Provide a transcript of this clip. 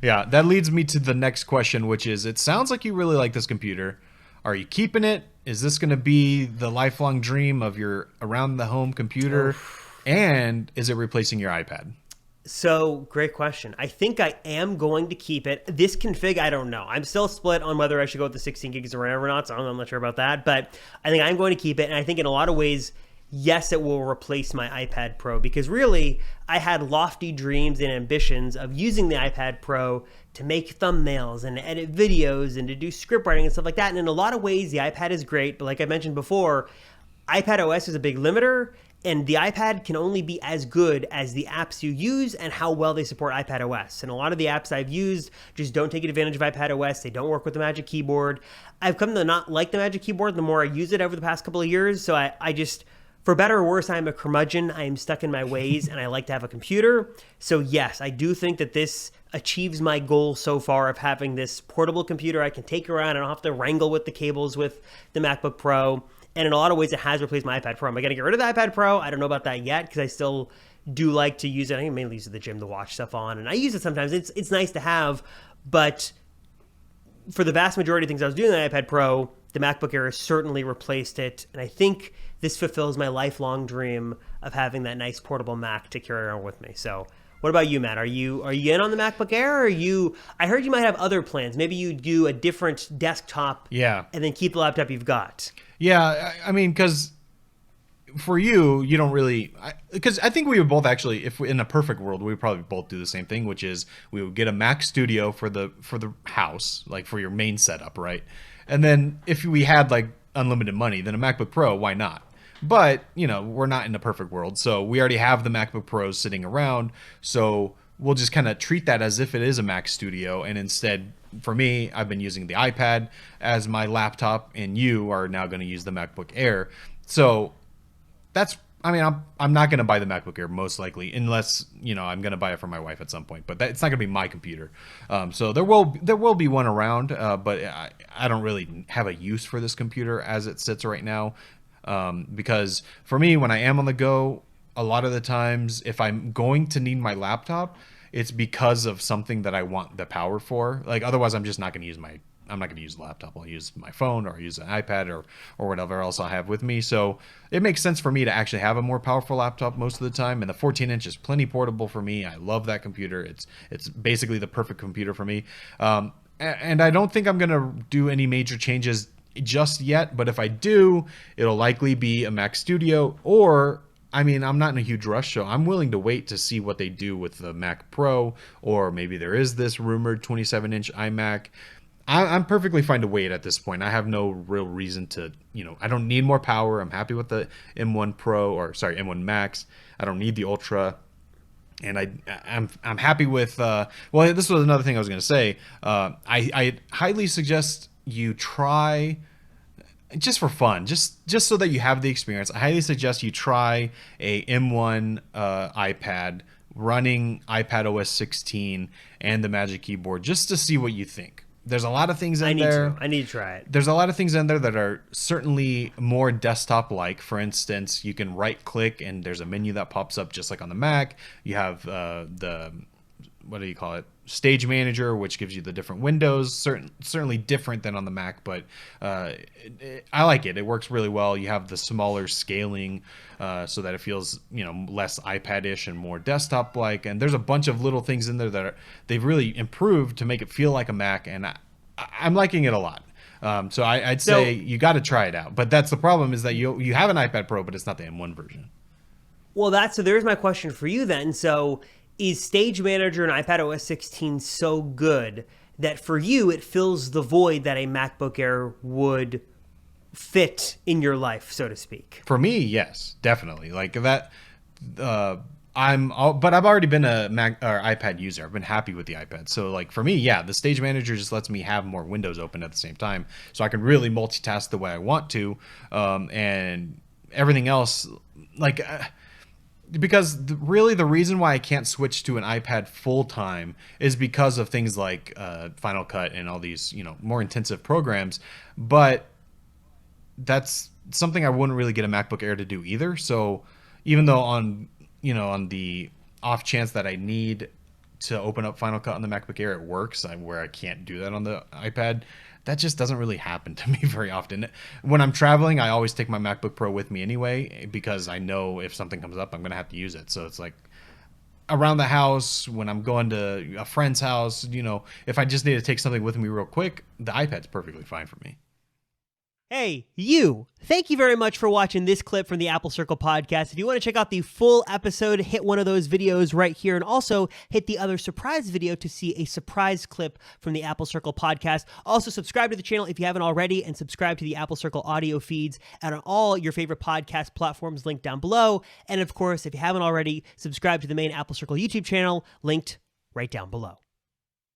Yeah, that leads me to the next question, which is it sounds like you really like this computer. Are you keeping it? Is this going to be the lifelong dream of your around the home Oh, computer? And is it replacing your iPad? so great question. I think I am going to keep it. This config, I don't know. I'm still split on whether I should go with the 16 gigs of RAM or not. So I'm not sure about that. But I think I'm going to keep it. And I think in a lot of ways, yes, it will replace my iPad Pro because really, I had lofty dreams and ambitions of using the iPad Pro to make thumbnails and edit videos and to do script writing and stuff like that. And in a lot of ways, the iPad is great. But like I mentioned before, iPad OS is a big limiter, and the iPad can only be as good as the apps you use and how well they support iPad OS. And a lot of the apps I've used just don't take advantage of iPad OS. They don't work with the Magic Keyboard. I've come to not like the Magic Keyboard the more I use it over the past couple of years. So I just, for better or worse, I'm a curmudgeon. I am stuck in my ways, and I like to have a computer. So yes, I do think that this achieves my goal so far of having this portable computer I can take around. I don't have to wrangle with the cables with the MacBook Pro. And in a lot of ways, it has replaced my iPad Pro. Am I going to get rid of the iPad Pro? I don't know about that yet because I still do like to use it. I mainly use it at the gym to watch stuff on, and I use it sometimes. It's nice to have, but for the vast majority of things I was doing on the iPad Pro, the MacBook Air has certainly replaced it, and I think this fulfills my lifelong dream of having that nice portable Mac to carry around with me. So, what about you, Matt? Are you in on the MacBook Air? Or are you? I heard you might have other plans. Maybe you do a different desktop Yeah. and then keep the laptop you've got. Yeah, I mean, because for you, you don't really. Because I think we would both actually, if we, in a perfect world, we would probably both do the same thing, which is we would get a Mac Studio for the house, like for your main setup, right? And then if we had like unlimited money, then a MacBook Pro, why not? But we're not in a perfect world, so we already have the MacBook Pros sitting around. So we'll just kind of treat that as if it is a Mac Studio, and instead, for me, I've been using the iPad as my laptop, and you are now going to use the MacBook Air. So that's I mean, I'm not going to buy the MacBook Air most likely, unless I'm going to buy it for my wife at some point. But it's not going to be my computer. So there will be one around, but I don't really have a use for this computer as it sits right now, because for me, when I am on the go, a lot of the times, if I'm going to need my laptop, it's because of something that I want the power for. Like otherwise, I'm just not going to use my I'm not going to use the laptop. I'll use my phone or use an iPad or whatever else I have with me. So it makes sense for me to actually have a more powerful laptop most of the time. And the 14 inch is plenty portable for me. I love that computer. It's basically the perfect computer for me. And I don't think I'm going to do any major changes just yet. But if I do, it'll likely be a Mac Studio or I mean, I'm not in a huge rush, so I'm willing to wait to see what they do with the Mac Pro, or maybe there is this rumored 27-inch iMac. I'm perfectly fine to wait at this point. I have no real reason to, I don't need more power. I'm happy with the M1 Pro, or sorry, M1 Max. I don't need the Ultra, and I'm happy with. Well, this was another thing I was going to say. I highly suggest you try, just for fun, just so that you have the experience. I highly suggest you try a M1 iPad running iPad OS 16 and the Magic Keyboard, just to see what you think. There's a lot of things I in need to. there. I need to try it. There's a lot of things in there that are certainly more desktop like. For instance, you can right click and there's a menu that pops up just like on the Mac. You have the, what do you call it, stage manager, which gives you the different windows. Certainly different than on the Mac, but I like it. It works really well. You have the smaller scaling, so that it feels less iPad-ish and more desktop-like. And there's a bunch of little things in there that they've really improved to make it feel like a Mac, and I'm liking it a lot. So I'd say So, you got to try it out. But that's the problem, is that you have an iPad Pro, but it's not the M1 version. well, so there's my question for you then. So, is Stage Manager and iPad OS 16 so good that for you it fills the void that a MacBook Air would fit in your life, so to speak? For me, yes, definitely. Like that. But I've already been a Mac or iPad user. I've been happy with the iPad. So like for me, yeah, the Stage Manager just lets me have more windows open at the same time, so I can really multitask the way I want to, and everything else, like. Because really the reason why I can't switch to an iPad full time is because of things like Final Cut and all these more intensive programs, but that's something I wouldn't really get a MacBook Air to do either. So even though on the off chance that I need to open up Final Cut on the MacBook Air, it works, where I can't do that on the iPad. That just doesn't really happen to me very often. When I'm traveling, I always take my MacBook Pro with me anyway, because I know if something comes up, I'm going to have to use it. So it's like around the house, when I'm going to a friend's house, if I just need to take something with me real quick, the iPad's perfectly fine for me. Hey, you! Thank you very much for watching this clip from the Apple Circle podcast. If you want to check out the full episode, hit one of those videos right here, and also hit the other surprise video to see a surprise clip from the Apple Circle podcast. Also, subscribe to the channel if you haven't already, and subscribe to the Apple Circle audio feeds and on all your favorite podcast platforms linked down below. And of course, if you haven't already, subscribe to the main Apple Circle YouTube channel linked right down below.